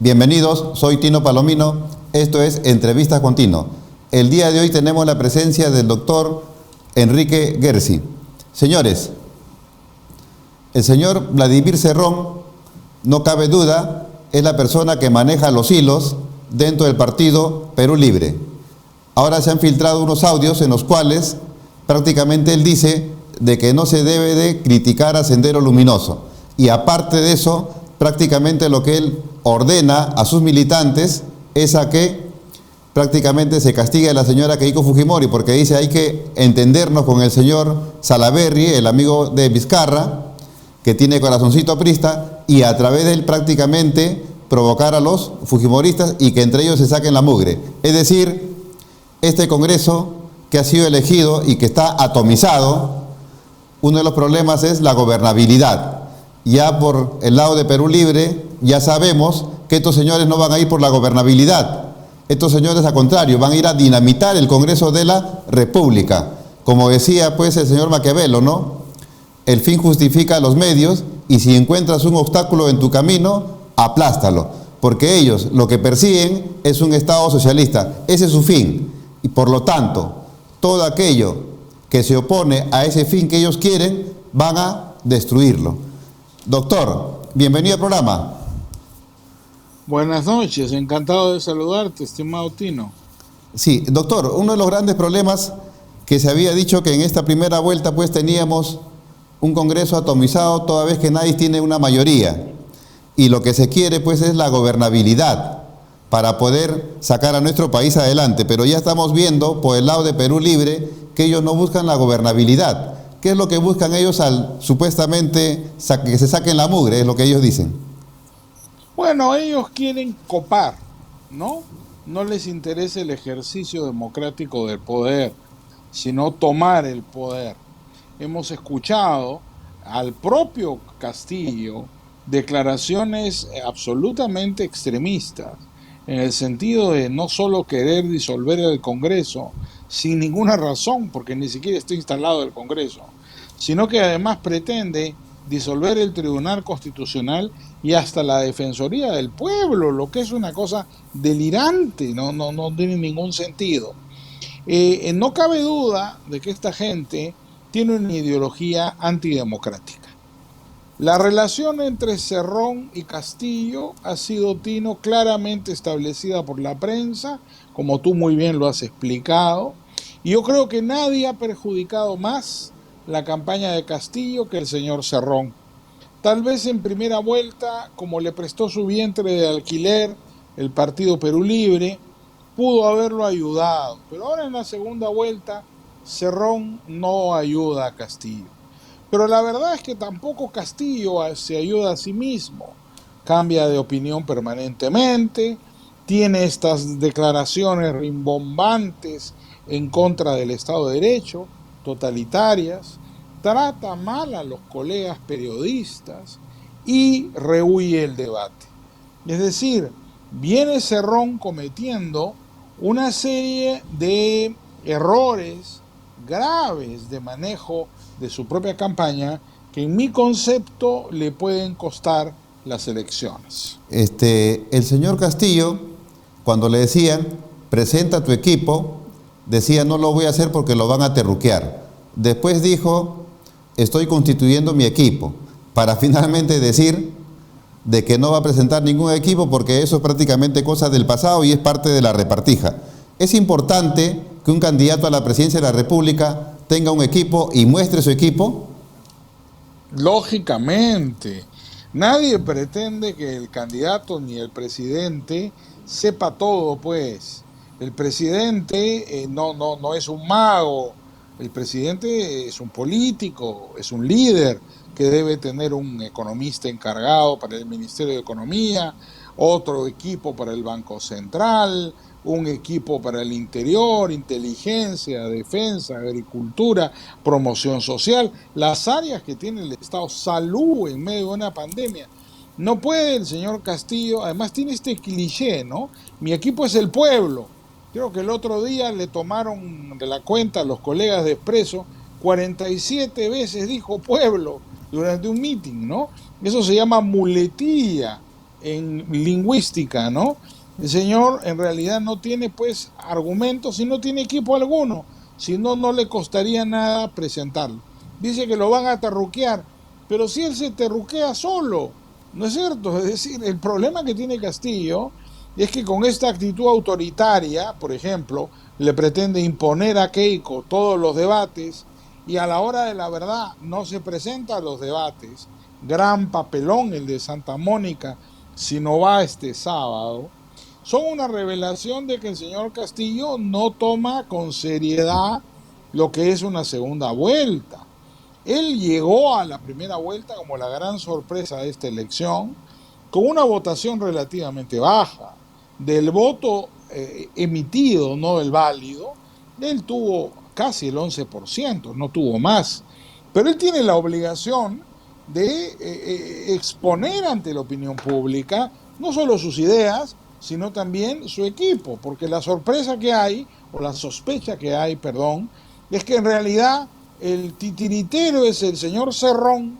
Bienvenidos, soy Tino Palomino, esto es Entrevistas con Tino. El día de hoy tenemos la presencia del doctor Enrique Gersi. Señores, el señor Vladimir Cerrón, no cabe duda, es la persona que maneja los hilos dentro del partido Perú Libre. Ahora se han filtrado unos audios en los cuales prácticamente él dice de que no se debe de criticar a Sendero Luminoso. Y aparte de eso, prácticamente lo que él ordena a sus militantes es a que prácticamente se castigue a la señora Keiko Fujimori, porque dice hay que entendernos con el señor Salaverry, el amigo de Vizcarra, que tiene corazoncito aprista, y a través de él prácticamente provocar a los fujimoristas y que entre ellos se saquen la mugre. Es decir, este Congreso que ha sido elegido y que está atomizado, uno de los problemas es la gobernabilidad. Ya por el lado de Perú Libre, ya sabemos que estos señores no van a ir por la gobernabilidad. Estos señores, al contrario, van a ir a dinamitar el Congreso de la República. Como decía pues el señor Maquiavelo, ¿no? El fin justifica los medios y si encuentras un obstáculo en tu camino, aplástalo. Porque ellos lo que persiguen es un Estado socialista. Ese es su fin. Y por lo tanto, todo aquello que se opone a ese fin que ellos quieren, van a destruirlo. Doctor, bienvenido al programa. Buenas noches, encantado de saludarte, estimado Tino. Sí, doctor, uno de los grandes problemas que se había dicho que en esta primera vuelta pues teníamos un Congreso atomizado toda vez que nadie tiene una mayoría y lo que se quiere pues es la gobernabilidad para poder sacar a nuestro país adelante, pero ya estamos viendo por el lado de Perú Libre que ellos no buscan la gobernabilidad. ¿Qué es lo que buscan ellos al supuestamente que se saquen la mugre? Es lo que ellos dicen. Bueno, ellos quieren copar, ¿no? No les interesa el ejercicio democrático del poder, sino tomar el poder. Hemos escuchado al propio Castillo declaraciones absolutamente extremistas, en el sentido de no solo querer disolver el Congreso sin ninguna razón, porque ni siquiera está instalado el Congreso, sino que además pretende disolver el Tribunal Constitucional y hasta la Defensoría del Pueblo, lo que es una cosa delirante, no tiene ningún sentido. No cabe duda de que esta gente tiene una ideología antidemocrática. La relación entre Cerrón y Castillo ha sido, Tino, claramente establecida por la prensa, como tú muy bien lo has explicado, y yo creo que nadie ha perjudicado más la campaña de Castillo que el señor Cerrón. Tal vez en primera vuelta, como le prestó su vientre de alquiler el partido Perú Libre, pudo haberlo ayudado, pero ahora en la segunda vuelta Cerrón no ayuda a Castillo. Pero la verdad es que tampoco Castillo se ayuda a sí mismo. Cambia de opinión permanentemente, tiene estas declaraciones rimbombantes en contra del Estado de Derecho, totalitarias, trata mal a los colegas periodistas y rehúye el debate. Es decir, viene Cerrón cometiendo una serie de errores graves de manejo de su propia campaña que en mi concepto le pueden costar las elecciones. El señor Castillo, cuando le decían, presenta tu equipo, decía, no lo voy a hacer porque lo van a terruquear. Después dijo, estoy constituyendo mi equipo, para finalmente decir de que no va a presentar ningún equipo porque eso es prácticamente cosa del pasado y es parte de la repartija. Es importante que un candidato a la presidencia de la República tenga un equipo y muestre su equipo. Lógicamente, nadie pretende que el candidato ni el presidente sepa todo, pues. El presidente no es un mago, el presidente es un político, es un líder que debe tener un economista encargado para el Ministerio de Economía, otro equipo para el Banco Central, un equipo para el interior, inteligencia, defensa, agricultura, promoción social, las áreas que tiene el Estado, salud en medio de una pandemia. No puede el señor Castillo, además tiene este cliché, ¿no? Mi equipo es el pueblo. Creo que el otro día le tomaron de la cuenta a los colegas de Expreso, 47 veces dijo pueblo durante un meeting, ¿no? Eso se llama muletilla. en lingüística, ¿no? El señor en realidad no tiene pues argumentos y no tiene equipo alguno, si no, no le costaría nada presentarlo. Dice que lo van a terruquear, pero si él se terruquea solo, ¿no es cierto? Es decir, el problema que tiene Castillo es que con esta actitud autoritaria, por ejemplo, le pretende imponer a Keiko todos los debates y a la hora de la verdad no se presenta a los debates. Gran papelón el de Santa Mónica, si no va este sábado, son una revelación de que el señor Castillo no toma con seriedad lo que es una segunda vuelta. Él llegó a la primera vuelta como la gran sorpresa de esta elección, con una votación relativamente baja. Del voto emitido, no el válido, él tuvo casi el 11%, no tuvo más. Pero él tiene la obligación de exponer ante la opinión pública no solo sus ideas, sino también su equipo, porque la sorpresa que hay, o la sospecha que hay, perdón, es que en realidad el titiritero es el señor Cerrón,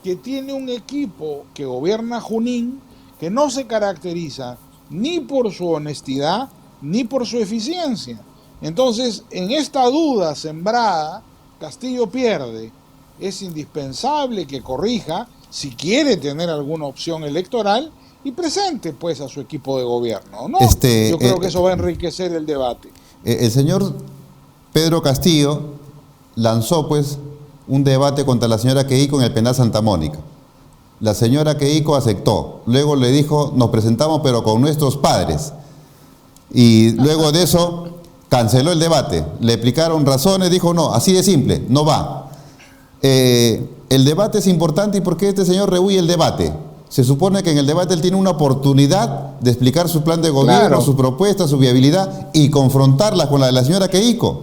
que tiene un equipo que gobierna Junín, que no se caracteriza ni por su honestidad, ni por su eficiencia. Entonces, en esta duda sembrada, Castillo pierde. Es indispensable que corrija, si quiere tener alguna opción electoral, y presente pues a su equipo de gobierno, ¿no? Yo creo que eso va a enriquecer el debate. El señor Pedro Castillo lanzó pues un debate contra la señora Keiko en el penal Santa Mónica. La señora Keiko aceptó, luego le dijo, nos presentamos pero con nuestros padres. Y luego de eso canceló el debate, le explicaron razones, dijo no, así de simple, no va. El debate es importante. ¿Y por qué este señor rehúye el debate? Se supone que en el debate él tiene una oportunidad de explicar su plan de gobierno, claro, su propuesta, su viabilidad y confrontarla con la de la señora Keiko.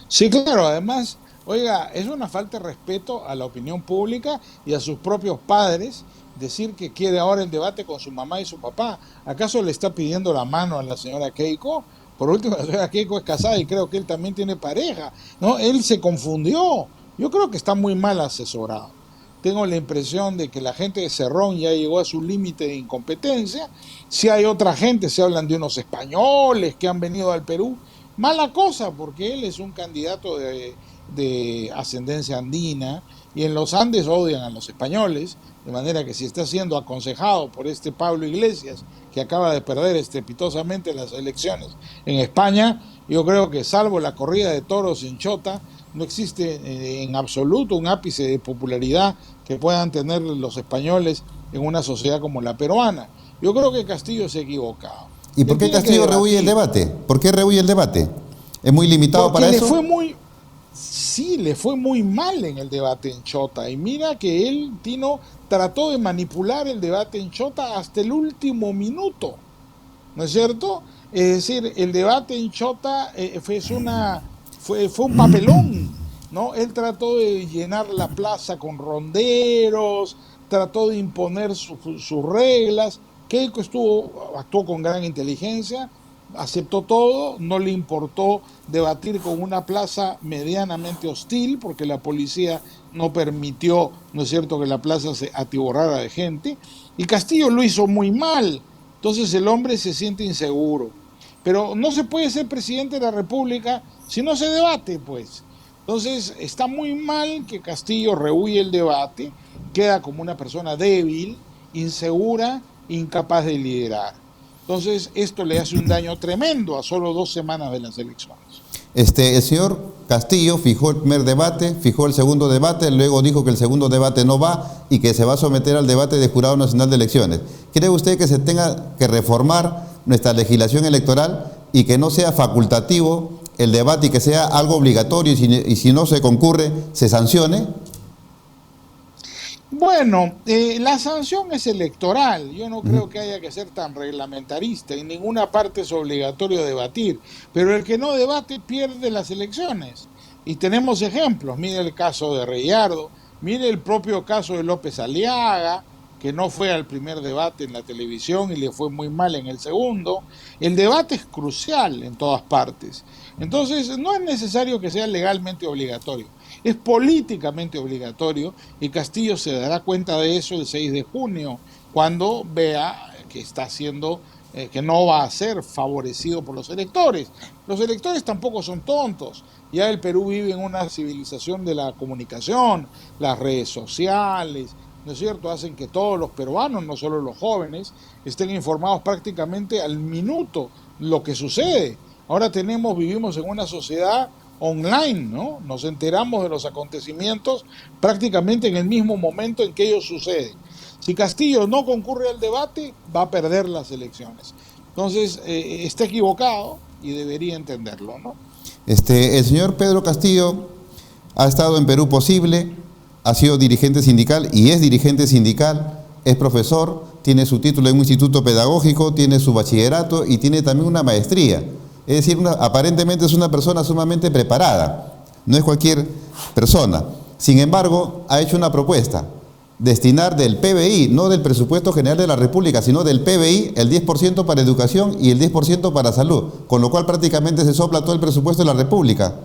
Sí, claro, además, oiga, es una falta de respeto a la opinión pública y a sus propios padres decir que quiere ahora el debate con su mamá y su papá. ¿Acaso le está pidiendo la mano a la señora Keiko? Por último, la señora Keiko es casada y creo que él también tiene pareja, ¿no? Él se confundió. Yo creo que está muy mal asesorado. Tengo la impresión de que la gente de Cerrón ya llegó a su límite de incompetencia. Si hay otra gente, se hablan de unos españoles que han venido al Perú. Mala cosa, porque él es un candidato de ascendencia andina y en los Andes odian a los españoles, de manera que si está siendo aconsejado por este Pablo Iglesias, que acaba de perder estrepitosamente las elecciones en España, yo creo que salvo la corrida de toros en Chota, no existe en absoluto un ápice de popularidad que puedan tener los españoles en una sociedad como la peruana. Yo creo que Castillo se ha equivocado. ¿Y por qué Castillo rehúye el debate? ¿Por qué rehúye el debate? ¿Es muy limitado para eso? Sí, le fue muy mal en el debate en Chota. Y mira que él, Tino, trató de manipular el debate en Chota hasta el último minuto. ¿No es cierto? Es decir, el debate en Chota fue un papelón, ¿no? Él trató de llenar la plaza con ronderos, trató de imponer sus reglas. Keiko actuó con gran inteligencia, aceptó todo, no le importó debatir con una plaza medianamente hostil, porque la policía no permitió, ¿no es cierto?, que la plaza se atiborrara de gente, y Castillo lo hizo muy mal. Entonces el hombre se siente inseguro. Pero no se puede ser presidente de la República si no se debate, pues. Entonces está muy mal que Castillo rehúye el debate, queda como una persona débil, insegura, incapaz de liderar. Entonces esto le hace un daño tremendo a solo 2 semanas de las elecciones. El señor Castillo fijó el primer debate, fijó el segundo debate, luego dijo que el segundo debate no va y que se va a someter al debate del Jurado Nacional de Elecciones. ¿Cree usted que se tenga que reformar nuestra legislación electoral y que no sea facultativo el debate y que sea algo obligatorio y si no se concurre, se sancione? Bueno, la sanción es electoral. Yo no creo que haya que ser tan reglamentarista. En ninguna parte es obligatorio debatir. Pero el que no debate pierde las elecciones. Y tenemos ejemplos. Mire el caso de Reyardo. Mire el propio caso de López Aliaga, que no fue al primer debate en la televisión y le fue muy mal en el segundo. El debate es crucial en todas partes. Entonces, no es necesario que sea legalmente obligatorio. Es políticamente obligatorio y Castillo se dará cuenta de eso el 6 de junio, cuando vea que está haciendo, que no va a ser favorecido por los electores. Los electores tampoco son tontos. Ya el Perú vive en una civilización de la comunicación, las redes sociales, ¿no es cierto? Hacen que todos los peruanos, no solo los jóvenes, estén informados prácticamente al minuto lo que sucede. Ahora vivimos en una sociedad online, ¿no? Nos enteramos de los acontecimientos prácticamente en el mismo momento en que ellos suceden. Si Castillo no concurre al debate, va a perder las elecciones. Entonces, está equivocado y debería entenderlo, ¿no? El señor Pedro Castillo ha estado en Perú Posible, ha sido dirigente sindical y es dirigente sindical, es profesor, tiene su título en un instituto pedagógico, tiene su bachillerato y tiene también una maestría. Es decir, aparentemente es una persona sumamente preparada, no es cualquier persona. Sin embargo, ha hecho una propuesta: destinar del PBI, no del presupuesto general de la República, sino del PBI, el 10% para educación y el 10% para salud, con lo cual prácticamente se sopla todo el presupuesto de la República.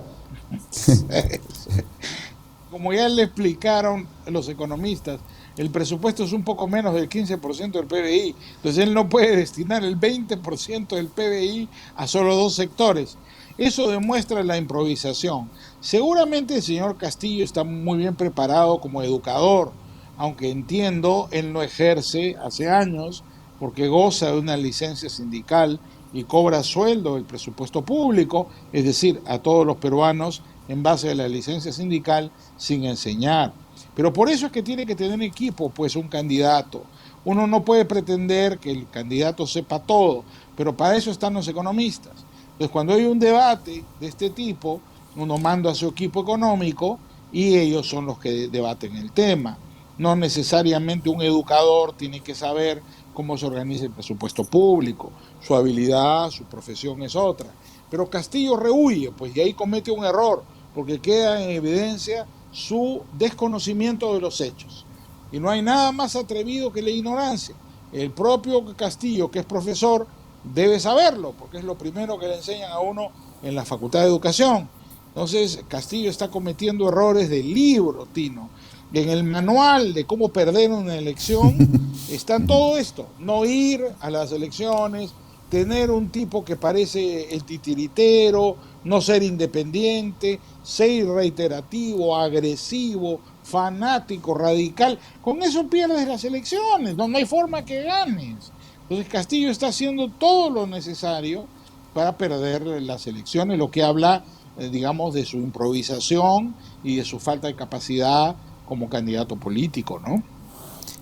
Como ya le explicaron los economistas, el presupuesto es un poco menos del 15% del PBI, entonces él no puede destinar el 20% del PBI a solo dos sectores. Eso demuestra la improvisación. Seguramente el señor Castillo está muy bien preparado como educador, aunque entiendo, él no ejerce hace años porque goza de una licencia sindical y cobra sueldo del presupuesto público, es decir, a todos los peruanos en base a la licencia sindical sin enseñar. Pero por eso es que tiene que tener equipo, pues un candidato. Uno no puede pretender que el candidato sepa todo, pero para eso están los economistas. Entonces, cuando hay un debate de este tipo, uno manda a su equipo económico y ellos son los que debaten el tema. No necesariamente un educador tiene que saber cómo se organiza el presupuesto público, su habilidad, su profesión es otra. Pero Castillo rehúye, pues, y ahí comete un error, porque queda en evidencia su desconocimiento de los hechos. Y no hay nada más atrevido que la ignorancia. El propio Castillo, que es profesor, debe saberlo, porque es lo primero que le enseñan a uno en la Facultad de Educación. Entonces, Castillo está cometiendo errores de libro, Tino. En el manual de cómo perder una elección está todo esto: no ir a las elecciones, tener un tipo que parece el titiritero, no ser independiente, ser reiterativo, agresivo, fanático, radical. Con eso pierdes las elecciones, no hay forma que ganes. Entonces Castillo está haciendo todo lo necesario para perder las elecciones, lo que habla, digamos, de su improvisación y de su falta de capacidad como candidato político, ¿no?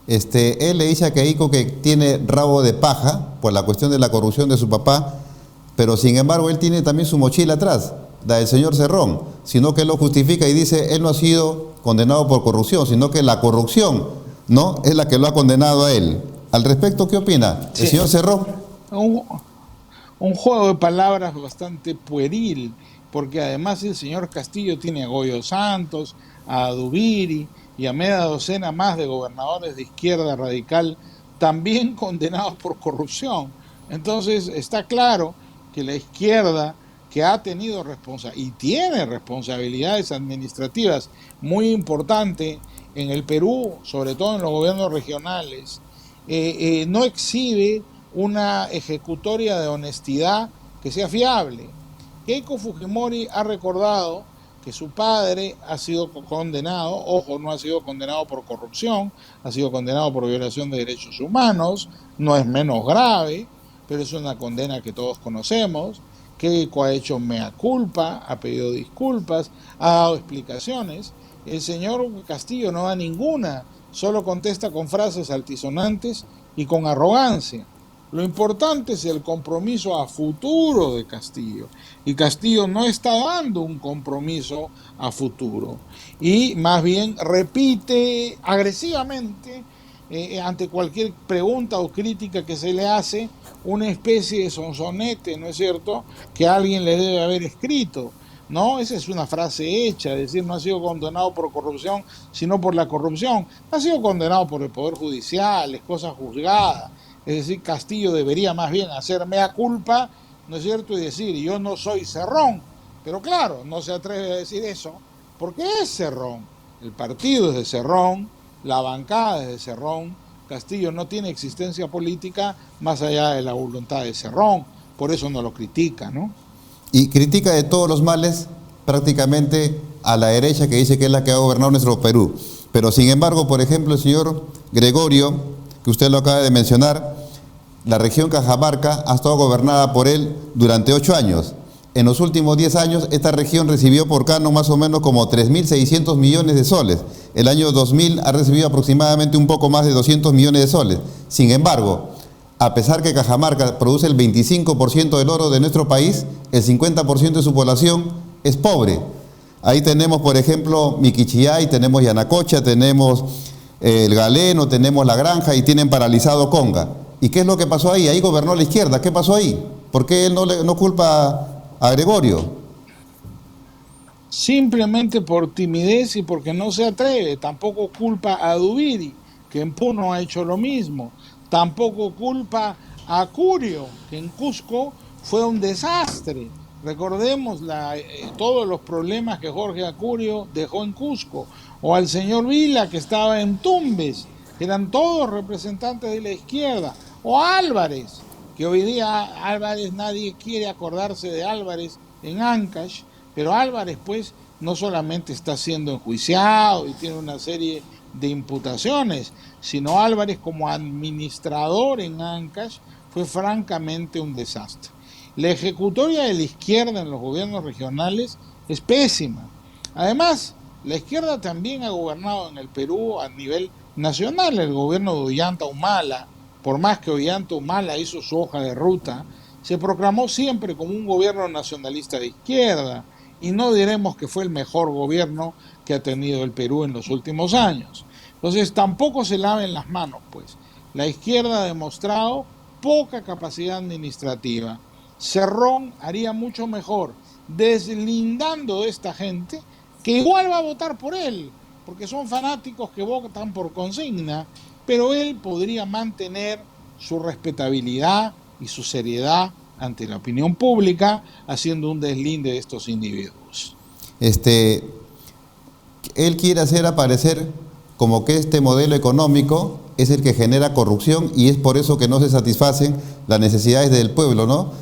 Él le dice a Keiko que tiene rabo de paja por la cuestión de la corrupción de su papá, pero sin embargo él tiene también su mochila atrás, la del señor Cerrón, sino que él lo justifica y dice: él no ha sido condenado por corrupción, sino que la corrupción, ¿no?, es la que lo ha condenado a él. Al respecto, ¿qué opina el señor Cerrón? Un juego de palabras bastante pueril, porque además el señor Castillo tiene a Goyo Santos, a Dubiri y a media docena más de gobernadores de izquierda radical también condenados por corrupción. Entonces está claro que la izquierda, que ha tenido y tiene responsabilidades administrativas muy importantes en el Perú, sobre todo en los gobiernos regionales, no exhibe una ejecutoria de honestidad que sea fiable. Keiko Fujimori ha recordado que su padre ha sido condenado, ojo, no ha sido condenado por corrupción, ha sido condenado por violación de derechos humanos, no es menos grave, pero es una condena que todos conocemos. Keiko ha hecho mea culpa, ha pedido disculpas, ha dado explicaciones. El señor Castillo no da ninguna, solo contesta con frases altisonantes y con arrogancia. Lo importante es el compromiso a futuro de Castillo, y Castillo no está dando un compromiso a futuro, y más bien repite agresivamente ante cualquier pregunta o crítica que se le hace una especie de sonsonete, ¿no es cierto?, que alguien le debe haber escrito. No, esa es una frase hecha, es decir, no ha sido condenado por corrupción, sino por la corrupción. Ha sido condenado por el Poder Judicial, es cosa juzgada. Es decir, Castillo debería más bien hacer mea culpa, ¿no es cierto?, y decir: yo no soy Cerrón. Pero claro, no se atreve a decir eso porque es Cerrón, el partido es de Cerrón, la bancada es de Cerrón, Castillo no tiene existencia política más allá de la voluntad de Cerrón, por eso no lo critica, ¿no? Y critica de todos los males prácticamente a la derecha que dice que es la que ha gobernado nuestro Perú. Pero sin embargo, por ejemplo, el señor Gregorio, que usted lo acaba de mencionar, la región Cajamarca ha estado gobernada por él durante 8 años. En los últimos 10 años, esta región recibió por canon más o menos como 3.600 millones de soles. El año 2000 ha recibido aproximadamente un poco más de 200 millones de soles. Sin embargo, a pesar que Cajamarca produce el 25% del oro de nuestro país, el 50% de su población es pobre. Ahí tenemos, por ejemplo, Miquichillay, tenemos Yanacocha, tenemos el Galeno, tenemos La Granja y tienen paralizado Conga. ¿Y qué es lo que pasó ahí? Ahí gobernó la izquierda. ¿Qué pasó ahí? ¿Por qué él no culpa a Gregorio? Simplemente por timidez y porque no se atreve. Tampoco culpa a Duviri, que en Puno ha hecho lo mismo. Tampoco culpa a Curio, que en Cusco fue un desastre. Recordemos todos los problemas que Jorge Acurio dejó en Cusco, o al señor Vila, que estaba en Tumbes, que eran todos representantes de la izquierda, o a Álvarez, que hoy día Álvarez nadie quiere acordarse de Álvarez en Ancash, pero Álvarez pues no solamente está siendo enjuiciado y tiene una serie de imputaciones, sino Álvarez como administrador en Ancash fue francamente un desastre. La ejecutoria de la izquierda en los gobiernos regionales es pésima. Además, la izquierda también ha gobernado en el Perú a nivel nacional. El gobierno de Ollanta Humala, por más que Ollanta Humala hizo su hoja de ruta, se proclamó siempre como un gobierno nacionalista de izquierda, y no diremos que fue el mejor gobierno que ha tenido el Perú en los últimos años. Entonces tampoco se laven las manos, pues. La izquierda ha demostrado poca capacidad administrativa. Cerrón haría mucho mejor deslindando de esta gente, que igual va a votar por él, porque son fanáticos que votan por consigna, pero él podría mantener su respetabilidad y su seriedad ante la opinión pública, haciendo un deslinde de estos individuos. Él quiere hacer aparecer como que este modelo económico es el que genera corrupción y es por eso que no se satisfacen las necesidades del pueblo, ¿no?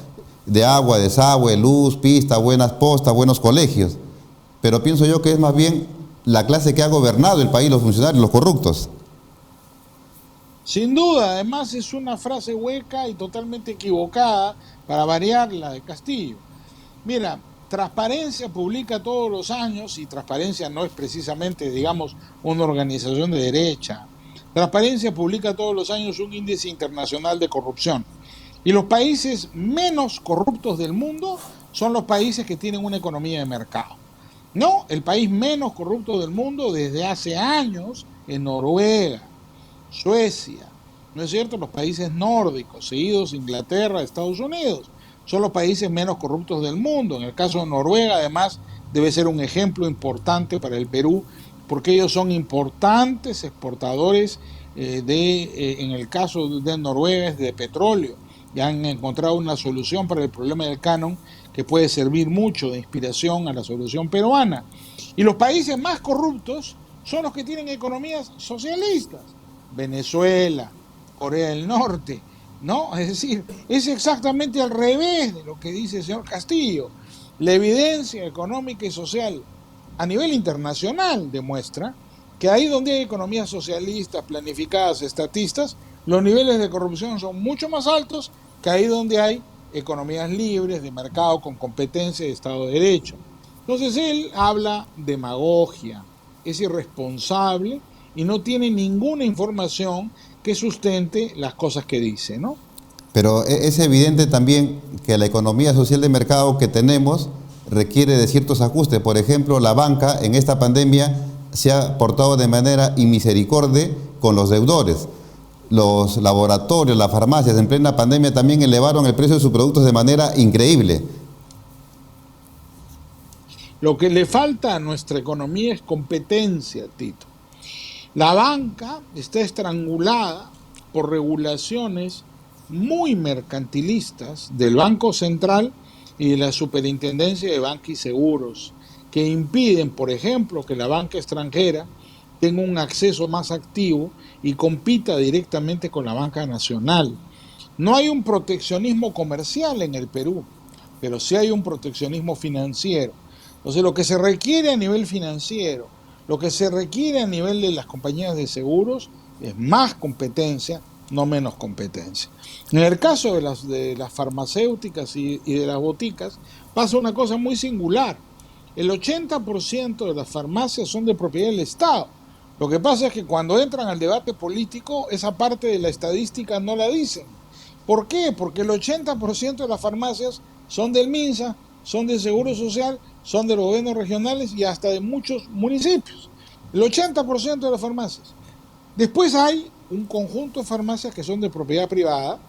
De agua, desagüe, luz, pista, buenas postas, buenos colegios. Pero pienso yo que es más bien la clase que ha gobernado el país, los funcionarios, los corruptos. Sin duda, además es una frase hueca y totalmente equivocada para variar la de Castillo. Mira, Transparencia publica todos los años, y Transparencia no es precisamente, digamos, una organización de derecha. Transparencia publica todos los años un índice internacional de corrupción. Y los países menos corruptos del mundo son los países que tienen una economía de mercado. No, el país menos corrupto del mundo desde hace años es Noruega, Suecia, ¿no es cierto? Los países nórdicos, seguidos Inglaterra, Estados Unidos, son los países menos corruptos del mundo. En el caso de Noruega, además, debe ser un ejemplo importante para el Perú, porque ellos son importantes exportadores en el caso de Noruega, es de petróleo. Ya han encontrado una solución para el problema del canon que puede servir mucho de inspiración a la solución peruana. Y los países más corruptos son los que tienen economías socialistas. Venezuela, Corea del Norte, ¿no? Es decir, es exactamente al revés de lo que dice el señor Castillo. La evidencia económica y social a nivel internacional demuestra que ahí donde hay economías socialistas, planificadas, estatistas, los niveles de corrupción son mucho más altos que ahí donde hay economías libres, de mercado con competencia y de Estado de Derecho. Entonces él habla demagogia, es irresponsable y no tiene ninguna información que sustente las cosas que dice, ¿no? Pero es evidente también que la economía social de mercado que tenemos requiere de ciertos ajustes. Por ejemplo, la banca en esta pandemia se ha portado de manera inmisericordia con los deudores. Los laboratorios, las farmacias en plena pandemia también elevaron el precio de sus productos de manera increíble. Lo que le falta a nuestra economía es competencia, Tito. La banca está estrangulada por regulaciones muy mercantilistas del Banco Central y de la Superintendencia de Banca y Seguros, que impiden, por ejemplo, que la banca extranjera tenga un acceso más activo y compita directamente con la banca nacional. No hay un proteccionismo comercial en el Perú, pero sí hay un proteccionismo financiero. Entonces, lo que se requiere a nivel financiero, lo que se requiere a nivel de las compañías de seguros es más competencia, no menos competencia. En el caso de las farmacéuticas y de las boticas, pasa una cosa muy singular. El 80% de las farmacias son de propiedad del Estado. Lo que pasa es que cuando entran al debate político, esa parte de la estadística no la dicen. ¿Por qué? Porque el 80% de las farmacias son del MINSA, son del Seguro Social, son de los gobiernos regionales y hasta de muchos municipios. El 80% de las farmacias. Después hay un conjunto de farmacias que son de propiedad privada,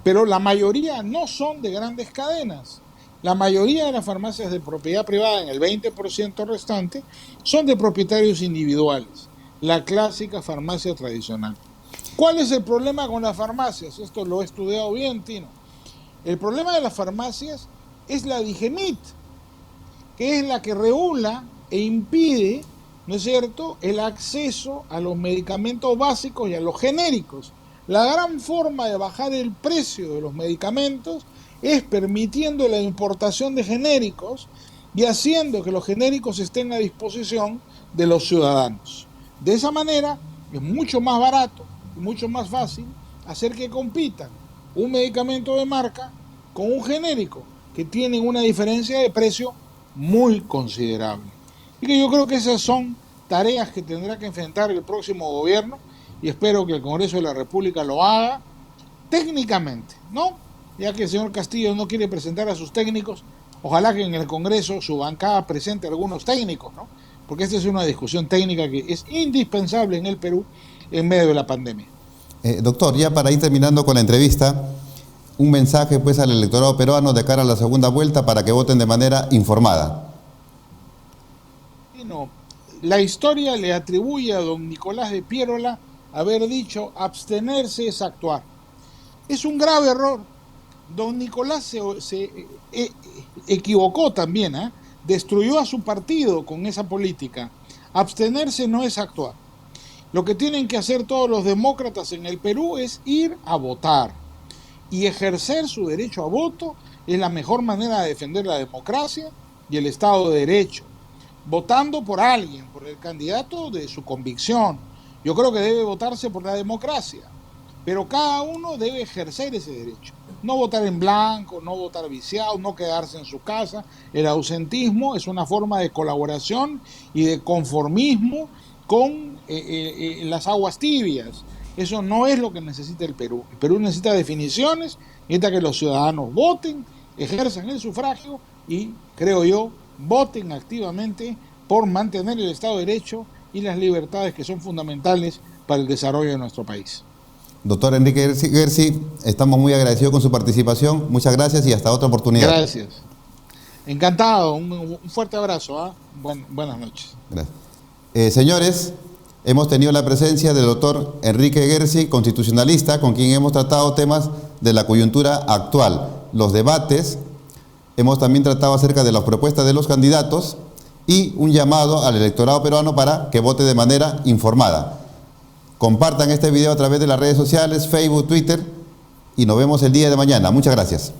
pero la mayoría no son de grandes cadenas. La mayoría de las farmacias de propiedad privada, en el 20% restante, son de propietarios individuales. La clásica farmacia tradicional. ¿Cuál es el problema con las farmacias? Esto lo he estudiado bien, Tino. El problema de las farmacias es la Digemit, que es la que regula e impide, ¿no es cierto?, el acceso a los medicamentos básicos y a los genéricos. La gran forma de bajar el precio de los medicamentos es permitiendo la importación de genéricos y haciendo que los genéricos estén a disposición de los ciudadanos. De esa manera es mucho más barato y mucho más fácil hacer que compitan un medicamento de marca con un genérico que tienen una diferencia de precio muy considerable. Y que yo creo que esas son tareas que tendrá que enfrentar el próximo gobierno y espero que el Congreso de la República lo haga técnicamente, ¿no? Ya que el señor Castillo no quiere presentar a sus técnicos, ojalá que en el Congreso su bancada presente algunos técnicos, ¿no? Porque esta es una discusión técnica que es indispensable en el Perú en medio de la pandemia. Doctor, ya para ir terminando con la entrevista, un mensaje pues al electorado peruano de cara a la segunda vuelta para que voten de manera informada. No, la historia le atribuye a don Nicolás de Piérola haber dicho abstenerse es actuar. Es un grave error. Don Nicolás se equivocó también, ¿eh? Destruyó a su partido con esa política. Abstenerse no es actuar. Lo que tienen que hacer todos los demócratas en el Perú es ir a votar. Y ejercer su derecho a voto es la mejor manera de defender la democracia y el Estado de Derecho. Votando por alguien, por el candidato de su convicción. Yo creo que debe votarse por la democracia, pero cada uno debe ejercer ese derecho. No votar en blanco, no votar viciado, no quedarse en su casa. El ausentismo es una forma de colaboración y de conformismo con las aguas tibias. Eso no es lo que necesita el Perú. El Perú necesita definiciones, necesita que los ciudadanos voten, ejerzan el sufragio y, creo yo, voten activamente por mantener el Estado de Derecho y las libertades que son fundamentales para el desarrollo de nuestro país. Doctor Enrique Gersi, estamos muy agradecidos con su participación. Muchas gracias y hasta otra oportunidad. Gracias. Encantado. Un fuerte abrazo. ¿Eh? Buenas noches. Gracias. Señores, hemos tenido la presencia del doctor Enrique Gersi, constitucionalista, con quien hemos tratado temas de la coyuntura actual, los debates. Hemos también tratado acerca de las propuestas de los candidatos y un llamado al electorado peruano para que vote de manera informada. Compartan este video a través de las redes sociales, Facebook, Twitter, y nos vemos el día de mañana. Muchas gracias.